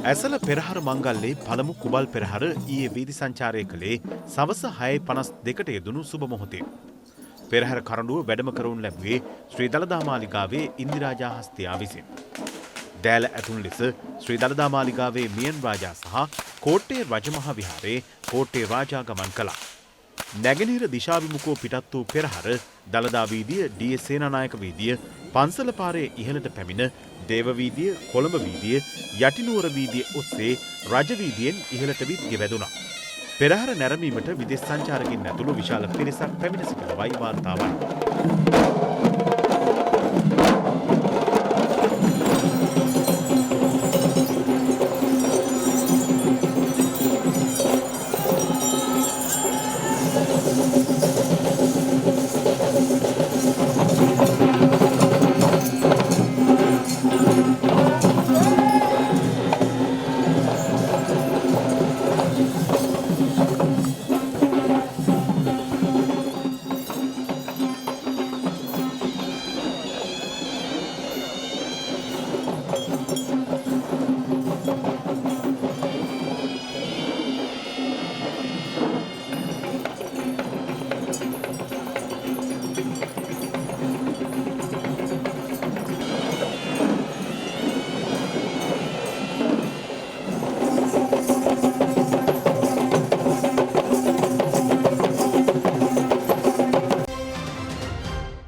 ඇසල පෙරහර මංගල්ලේ පළමු කුබල් පෙරහර ඊයේ වීදි සංචාරය කළේ සවස 6:52ට යෙදුණු සුබ මොහොතේ. පෙරහර කරඬුව වැඩම කරවුන් ලැබුවේ ශ්‍රී දළදා මාලිගාවේ ඉන්දිරාජා හස්තියා විසින්. දෑල ඇතුන් ලෙස ශ්‍රී දළදා මාලිගාවේ මියන් රාජා සහ කෝට්ටේ රජමහා විහාරයේ කෝට්ටේ රාජා ගමන් කළා. නැගෙනහිර දිශාභිමුඛව පිටත් වූ පෙරහර දළදා වීදිය, ඩී.එස්. සේනානායක වීදිය, පන්සල පාරේ ඉහළට පැමිණ දේව වීදිය, කොළඹ වීදිය, යටිනුවර වීදිය ඔස්සේ රජ වීදියෙන් ඉහළට විත්ගේ වැදුණා. පෙරහර නැරඹීමට විදේශ සංචාරකින් ඇතුළු විශාල පිරිසක් පැමිණ සිටි බවයි වාර්තා වන්නේ.